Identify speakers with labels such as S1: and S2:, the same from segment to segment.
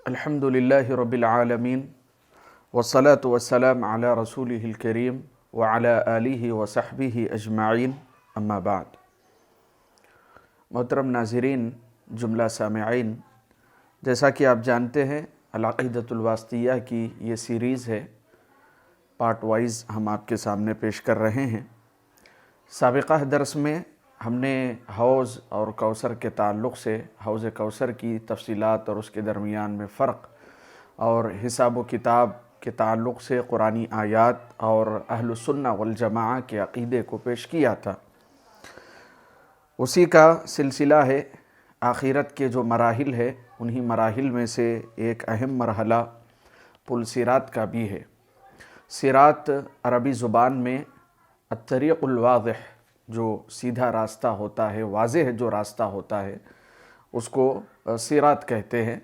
S1: الحمد للہ رب العالمین والصلاة والسلام علی رسولہ الکریم وعلی آلہ وصحبہ اجمعین اما بعد۔ محترم ناظرین، جملہ سامعین، جیسا کہ آپ جانتے ہیں العقیدۃ الواسطیہ کی یہ سیریز ہے، پارٹ وائز ہم آپ کے سامنے پیش کر رہے ہیں۔ سابقہ درس میں ہم نے حوض اور کوثر کے تعلق سے حوض کوثر کی تفصیلات اور اس کے درمیان میں فرق اور حساب و کتاب کے تعلق سے قرآنی آیات اور اہل السنہ والجماعہ کے عقیدے کو پیش کیا تھا۔ اسی کا سلسلہ ہے، آخرت کے جو مراحل ہے انہی مراحل میں سے ایک اہم مرحلہ پل صراط کا بھی ہے۔ صراط عربی زبان میں الطریق الواضح، جو سیدھا راستہ ہوتا ہے، واضح جو راستہ ہوتا ہے، اس کو صراط کہتے ہیں۔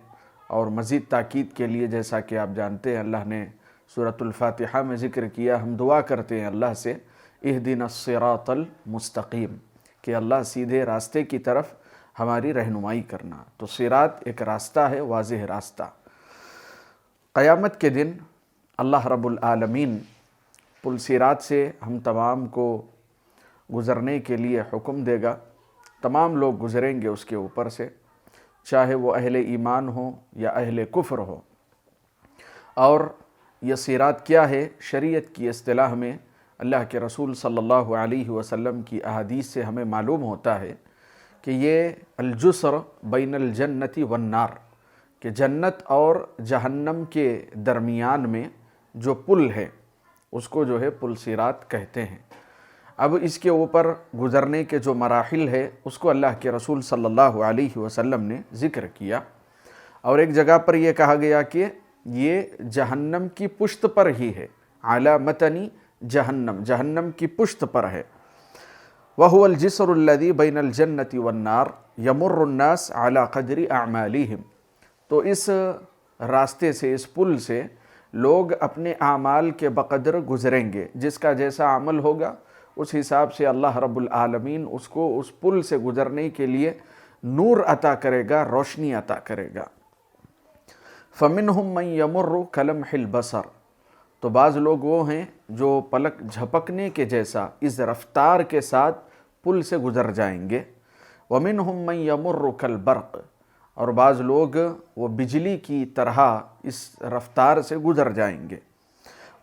S1: اور مزید تاکید کے لیے جیسا کہ آپ جانتے ہیں اللہ نے سورۃ الفاتحہ میں ذکر کیا، ہم دعا کرتے ہیں اللہ سے اہدنا الصراط المستقیم، کہ اللہ سیدھے راستے کی طرف ہماری رہنمائی کرنا۔ تو صراط ایک راستہ ہے، واضح راستہ۔ قیامت کے دن اللہ رب العالمین پل صراط سے ہم تمام کو گزرنے کے لیے حکم دے گا۔ تمام لوگ گزریں گے اس کے اوپر سے، چاہے وہ اہل ایمان ہوں یا اہل کفر ہو۔ اور یہ صراط کیا ہے؟ شریعت کی اصطلاح میں اللہ کے رسول صلی اللہ علیہ وسلم کی احادیث سے ہمیں معلوم ہوتا ہے کہ یہ الجسر بین الجنت والنار، کہ جنت اور جہنم کے درمیان میں جو پل ہے اس کو جو ہے پل صراط کہتے ہیں۔ اب اس کے اوپر گزرنے کے جو مراحل ہے اس کو اللہ کے رسول صلی اللہ علیہ وسلم نے ذکر کیا، اور ایک جگہ پر یہ کہا گیا کہ یہ جہنم کی پشت پر ہی ہے، علی متن جہنم، جہنم کی پشت پر ہے۔ وَهُوَ الْجِسْرُ الَّذِي بَيْنَ الْجَنَّةِ وَالنَّارِ يَمُرُّ النَّاسِ عَلَى قَدْرِ أَعْمَالِهِمْ۔ تو اس راستے سے، اس پل سے لوگ اپنے اعمال کے بقدر گزریں گے، جس کا جیسا عمل ہوگا اس حساب سے اللہ رب العالمین اس کو اس پل سے گزرنے کے لیے نور عطا کرے گا، روشنی عطا کرے گا۔ فَمِنْهُمْ مَنْ يَمُرُّ كَلَمْحِ الْبَصَرِ، تو بعض لوگ وہ ہیں جو پلک جھپکنے کے جیسا اس رفتار کے ساتھ پل سے گزر جائیں گے۔ وَمِنْهُمْ مَنْ يَمُرُّ كَالْبَرْقِ، اور بعض لوگ وہ بجلی کی طرح اس رفتار سے گزر جائیں گے۔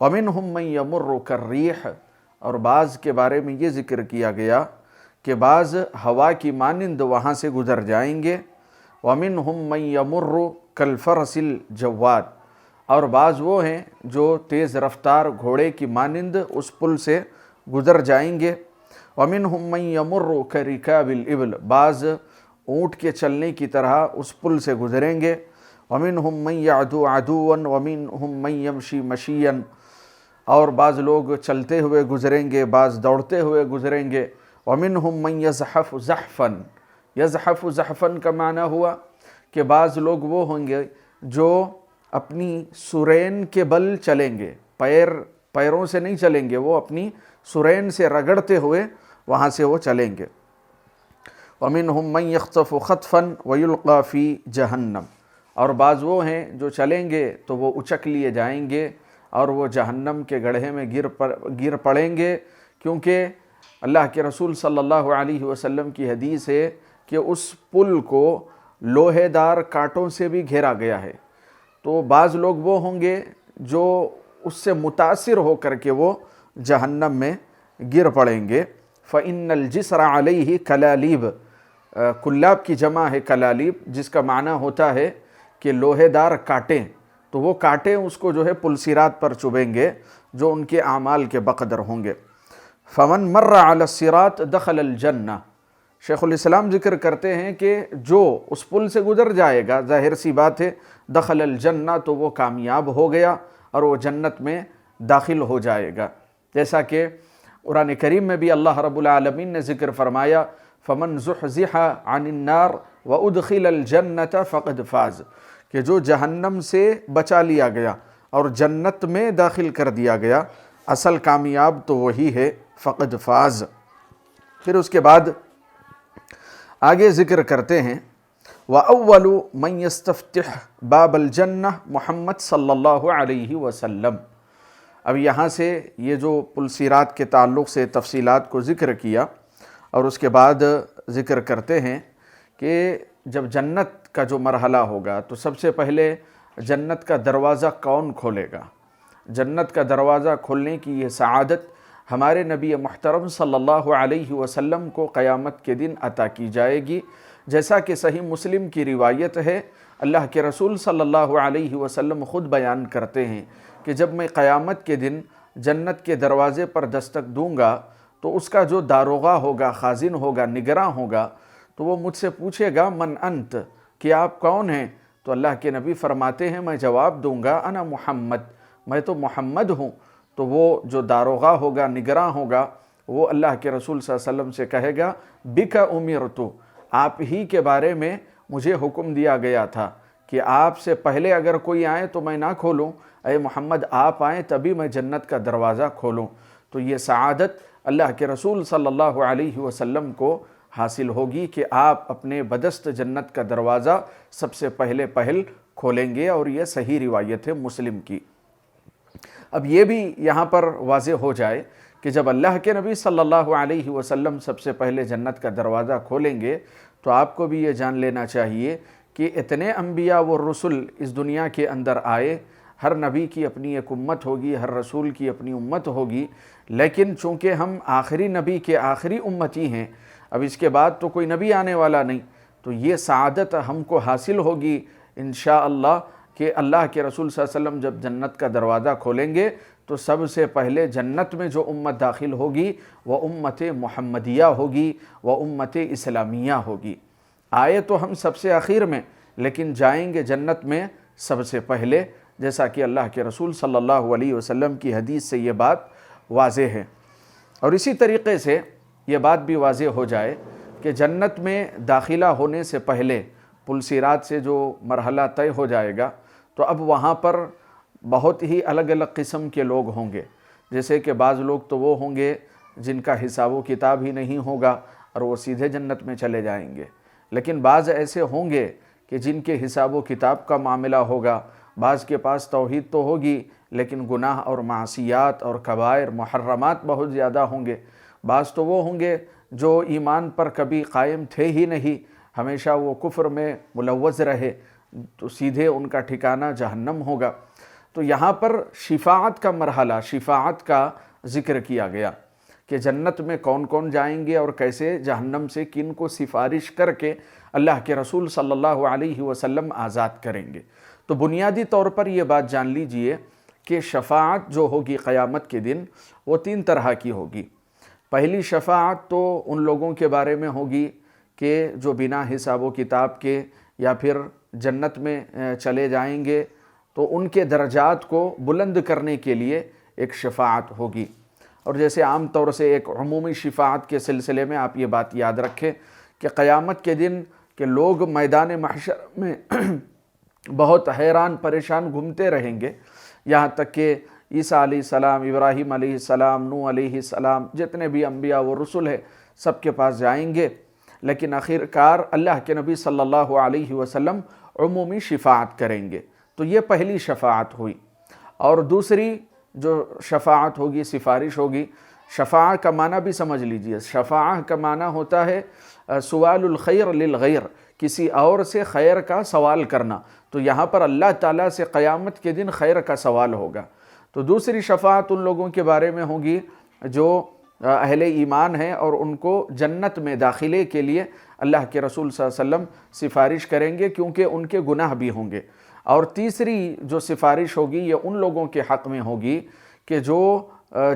S1: وَمِنْهُمْ مَنْ يَمُرُّ كَالرِّيحِ، اور بعض کے بارے میں یہ ذکر کیا گیا کہ بعض ہوا کی مانند وہاں سے گزر جائیں گے۔ وَمِنْهُمْ مَنْ يَمُرُّ كَالْفَرَسِ الْجَوَّادِ، اور بعض وہ ہیں جو تیز رفتار گھوڑے کی مانند اس پل سے گزر جائیں گے۔ وَمِنْهُمْ مَنْ يَمُرُّ كَرِكَابِ الْإِبْلِ، بعض اونٹ کے چلنے کی طرح اس پل سے گزریں گے۔ وَمِنْهُمْ مَنْ يَعْدُو عَدُوًا وَمِنْهُمْ مَنْ يَمْشِي مَشِيًّا، اور بعض لوگ چلتے ہوئے گزریں گے، بعض دوڑتے ہوئے گزریں گے۔ وَمِنْهُمْ مَنْ يَزْحَفُ زَحْفًا، يَزْحَفُ زَحْفًا کا معنی ہوا کہ بعض لوگ وہ ہوں گے جو اپنی سرین کے بل چلیں گے، پیروں سے نہیں چلیں گے، وہ اپنی سرین سے رگڑتے ہوئے وہاں سے وہ چلیں گے۔ وَمِنْهُمْ مَنْ يَخْطَفُ خَطْفًا وَيُلْقَى فِي جَهَنَّمَ، اور بعض وہ ہیں جو چلیں گے تو وہ اچک لیے جائیں گے اور وہ جہنم کے گڑھے میں گر پڑیں گے، کیونکہ اللہ کے رسول صلی اللہ علیہ وسلم کی حدیث ہے کہ اس پل کو لوہے دار کانٹوں سے بھی گھیرا گیا ہے۔ تو بعض لوگ وہ ہوں گے جو اس سے متاثر ہو کر کے وہ جہنم میں گر پڑیں گے۔ فَإِنَّ الْجِسْرَ عَلَيْهِ كَلَالِيبِ، کلاب کی جمع ہے کلالیب، جس کا معنی ہوتا ہے کہ لوہے دار کانٹیں، تو وہ کانٹے اس کو جو ہے پل صراط پر چبھیں گے جو ان کے اعمال کے بقدر ہوں گے۔ فَمَنْ مَرَّ عَلَى الصِّرَاطِ دَخَلَ الْجَنَّةِ، شیخ الاسلام ذکر کرتے ہیں کہ جو اس پل سے گزر جائے گا، ظاہر سی بات ہے دخل الجنہ، تو وہ کامیاب ہو گیا اور وہ جنت میں داخل ہو جائے گا۔ جیسا کہ قرآن کریم میں بھی اللہ رب العالمین نے ذکر فرمایا فَمَنْ زُحْزِحَ عَنِ النَّارِ وَأُدْخِلَ الْجَنَّةَ فَقَدْ فَازَ، کہ جو جہنم سے بچا لیا گیا اور جنت میں داخل کر دیا گیا، اصل کامیاب تو وہی ہے، فقد فاز۔ پھر اس کے بعد آگے ذکر کرتے ہیں وَأَوَّلُ مَنْ يَسْتَفْتِحُ بَابَ الْجَنَّةِ محمد صلی اللہ علیہ وسلم۔ اب یہاں سے یہ جو پل صراط کے تعلق سے تفصیلات کو ذکر کیا اور اس کے بعد ذکر کرتے ہیں کہ جب جنت کا جو مرحلہ ہوگا تو سب سے پہلے جنت کا دروازہ کون کھولے گا؟ جنت کا دروازہ کھولنے کی یہ سعادت ہمارے نبی محترم صلی اللہ علیہ وسلم کو قیامت کے دن عطا کی جائے گی، جیسا کہ صحیح مسلم کی روایت ہے۔ اللہ کے رسول صلی اللہ علیہ وسلم خود بیان کرتے ہیں کہ جب میں قیامت کے دن جنت کے دروازے پر دستک دوں گا تو اس کا جو داروغہ ہوگا، خازن ہوگا، نگراں ہوگا، تو وہ مجھ سے پوچھے گا من انت، کہ آپ کون ہیں؟ تو اللہ کے نبی فرماتے ہیں میں جواب دوں گا انا محمد، میں تو محمد ہوں۔ تو وہ جو داروغہ ہوگا، نگراں ہوگا، وہ اللہ کے رسول صلی اللہ علیہ وسلم سے کہے گا بک امرت، آپ ہی کے بارے میں مجھے حکم دیا گیا تھا کہ آپ سے پہلے اگر کوئی آئے تو میں نہ کھولوں، اے محمد آپ آئیں تبھی میں جنت کا دروازہ کھولوں۔ تو یہ سعادت اللہ کے رسول صلی اللہ علیہ وسلم کو حاصل ہوگی کہ آپ اپنے بدست جنت کا دروازہ سب سے پہل کھولیں گے، اور یہ صحیح روایت ہے مسلم کی۔ اب یہ بھی یہاں پر واضح ہو جائے کہ جب اللہ کے نبی صلی اللہ علیہ وسلم سب سے پہلے جنت کا دروازہ کھولیں گے تو آپ کو بھی یہ جان لینا چاہیے کہ اتنے انبیاء و رسول اس دنیا کے اندر آئے، ہر نبی کی اپنی ایک امت ہوگی، ہر رسول کی اپنی امت ہوگی، لیکن چونکہ ہم آخری نبی کے آخری امتی ہیں، اب اس کے بعد تو کوئی نبی آنے والا نہیں، تو یہ سعادت ہم کو حاصل ہوگی انشاءاللہ کہ اللہ کے رسول صلی اللہ علیہ وسلم جب جنت کا دروازہ کھولیں گے تو سب سے پہلے جنت میں جو امت داخل ہوگی وہ امت محمدیہ ہوگی، وہ امت اسلامیہ ہوگی۔ آئے تو ہم سب سے آخر میں، لیکن جائیں گے جنت میں سب سے پہلے، جیسا کہ اللہ کے رسول صلی اللہ علیہ وسلم کی حدیث سے یہ بات واضح ہے۔ اور اسی طریقے سے یہ بات بھی واضح ہو جائے کہ جنت میں داخلہ ہونے سے پہلے پل صراط سے جو مرحلہ طے ہو جائے گا تو اب وہاں پر بہت ہی الگ الگ قسم کے لوگ ہوں گے، جیسے کہ بعض لوگ تو وہ ہوں گے جن کا حساب و کتاب ہی نہیں ہوگا اور وہ سیدھے جنت میں چلے جائیں گے، لیکن بعض ایسے ہوں گے کہ جن کے حساب و کتاب کا معاملہ ہوگا، بعض کے پاس توحید تو ہوگی لیکن گناہ اور معصیات اور کبائر محرمات بہت زیادہ ہوں گے، بعض تو وہ ہوں گے جو ایمان پر کبھی قائم تھے ہی نہیں، ہمیشہ وہ کفر میں ملوث رہے، تو سیدھے ان کا ٹھکانہ جہنم ہوگا۔ تو یہاں پر شفاعت کا مرحلہ، شفاعت کا ذکر کیا گیا کہ جنت میں کون کون جائیں گے اور کیسے جہنم سے کن کو سفارش کر کے اللہ کے رسول صلی اللہ علیہ وسلم آزاد کریں گے۔ تو بنیادی طور پر یہ بات جان لیجئے کہ شفاعت جو ہوگی قیامت کے دن وہ 3 طرح کی ہوگی۔ پہلی شفاعت تو ان لوگوں کے بارے میں ہوگی کہ جو بنا حساب و کتاب کے یا پھر جنت میں چلے جائیں گے، تو ان کے درجات کو بلند کرنے کے لیے ایک شفاعت ہوگی۔ اور جیسے عام طور سے ایک عمومی شفاعت کے سلسلے میں آپ یہ بات یاد رکھیں کہ قیامت کے دن کہ لوگ میدان محشر میں بہت حیران پریشان گھومتے رہیں گے، یہاں تک کہ عیسیٰ علیہ السلام، ابراہیم علیہ السلام، نوح علیہ السلام، جتنے بھی انبیاء و رسول ہیں سب کے پاس جائیں گے، لیکن آخرکار اللہ کے نبی صلی اللہ علیہ وسلم عمومی شفاعت کریں گے۔ تو یہ پہلی شفاعت ہوئی۔ اور دوسری جو شفاعت ہوگی، سفارش ہوگی، شفاعت کا معنی بھی سمجھ لیجئے، شفاعت کا معنی ہوتا ہے سوال الخیر للغیر، کسی اور سے خیر کا سوال کرنا، تو یہاں پر اللہ تعالیٰ سے قیامت کے دن خیر کا سوال ہوگا۔ تو دوسری شفاعت ان لوگوں کے بارے میں ہوگی جو اہل ایمان ہیں اور ان کو جنت میں داخلے کے لیے اللہ کے رسول صلی اللہ علیہ وسلم سفارش کریں گے، کیونکہ ان کے گناہ بھی ہوں گے۔ اور تیسری جو سفارش ہوگی یہ ان لوگوں کے حق میں ہوگی کہ جو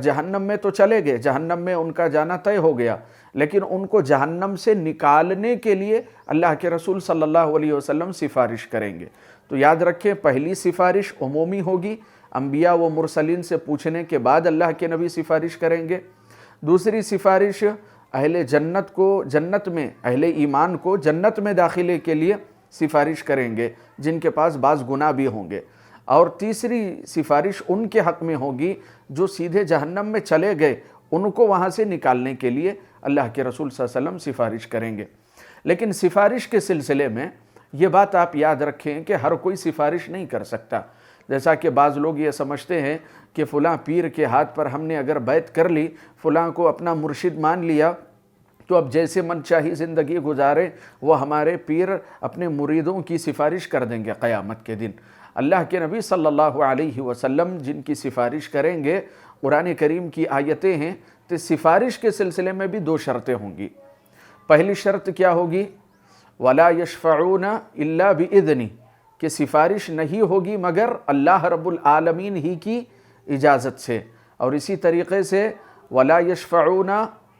S1: جہنم میں تو چلے گئے، جہنم میں ان کا جانا طے ہو گیا، لیکن ان کو جہنم سے نکالنے کے لیے اللہ کے رسول صلی اللہ علیہ وسلم سفارش کریں گے۔ تو یاد رکھیں پہلی سفارش عمومی ہوگی، انبیاء و مرسلین سے پوچھنے کے بعد اللہ کے نبی سفارش کریں گے۔ دوسری سفارش اہل جنت کو جنت میں، اہل ایمان کو جنت میں داخلے کے لیے سفارش کریں گے جن کے پاس بعض گناہ بھی ہوں گے۔ اور تیسری سفارش ان کے حق میں ہوگی جو سیدھے جہنم میں چلے گئے، ان کو وہاں سے نکالنے کے لیے اللہ کے رسول صلی اللہ علیہ وسلم سفارش کریں گے۔ لیکن سفارش کے سلسلے میں یہ بات آپ یاد رکھیں کہ ہر کوئی سفارش نہیں کر سکتا. جیسا کہ بعض لوگ یہ سمجھتے ہیں کہ فلاں پیر کے ہاتھ پر ہم نے اگر بیعت کر لی، فلاں کو اپنا مرشد مان لیا، تو اب جیسے من چاہی زندگی گزارے، وہ ہمارے پیر اپنے مریدوں کی سفارش کر دیں گے قیامت کے دن. اللہ کے نبی صلی اللہ علیہ وسلم جن کی سفارش کریں گے، قرآن کریم کی آیتیں ہیں، تو سفارش کے سلسلے میں بھی 2 شرطیں ہوں گی. پہلی شرط کیا ہوگی؟ وَلَا يَشْفَعُونَ إِلَّا بِإِذْنِهِ، کہ سفارش نہیں ہوگی مگر اللہ رب العالمین ہی کی اجازت سے. اور اسی طریقے سے وَلَا يَشْفَعُونَ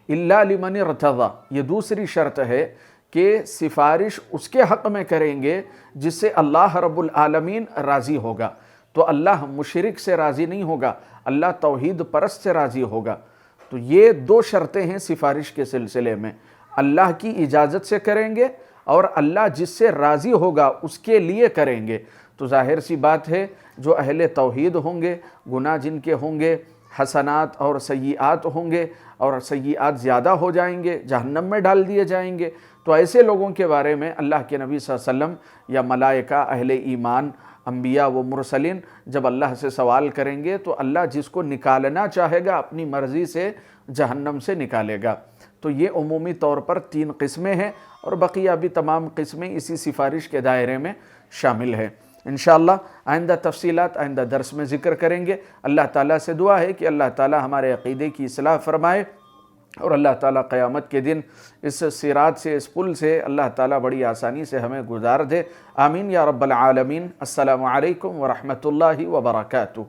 S1: إِلَّا لِمَنِ ارْتَضَىٰ، یہ دوسری شرط ہے کہ سفارش اس کے حق میں کریں گے جس سے اللہ رب العالمین راضی ہوگا. تو اللہ مشرک سے راضی نہیں ہوگا، اللہ توحید پرست سے راضی ہوگا. تو یہ 2 شرطیں ہیں سفارش کے سلسلے میں، اللہ کی اجازت سے کریں گے اور اللہ جس سے راضی ہوگا اس کے لیے کریں گے. تو ظاہر سی بات ہے جو اہل توحید ہوں گے، گناہ جن کے ہوں گے، حسنات اور سیئات ہوں گے، اور سیئات زیادہ ہو جائیں گے، جہنم میں ڈال دیے جائیں گے. تو ایسے لوگوں کے بارے میں اللہ کے نبی صلی اللہ علیہ وسلم یا ملائکہ، اہل ایمان، انبیاء و مرسلین جب اللہ سے سوال کریں گے تو اللہ جس کو نکالنا چاہے گا اپنی مرضی سے جہنم سے نکالے گا. تو یہ عمومی طور پر 3 قسمیں ہیں، اور بقیہ بھی تمام قسمیں اسی سفارش کے دائرے میں شامل ہیں. انشاءاللہ آئندہ تفصیلات آئندہ درس میں ذکر کریں گے. اللہ تعالیٰ سے دعا ہے کہ اللہ تعالیٰ ہمارے عقیدے کی اصلاح فرمائے، اور اللہ تعالیٰ قیامت کے دن اس صراط سے، اس پل سے اللہ تعالیٰ بڑی آسانی سے ہمیں گزار دے. آمین یا رب العالمین. السلام علیکم ورحمۃ اللہ وبرکاتہ.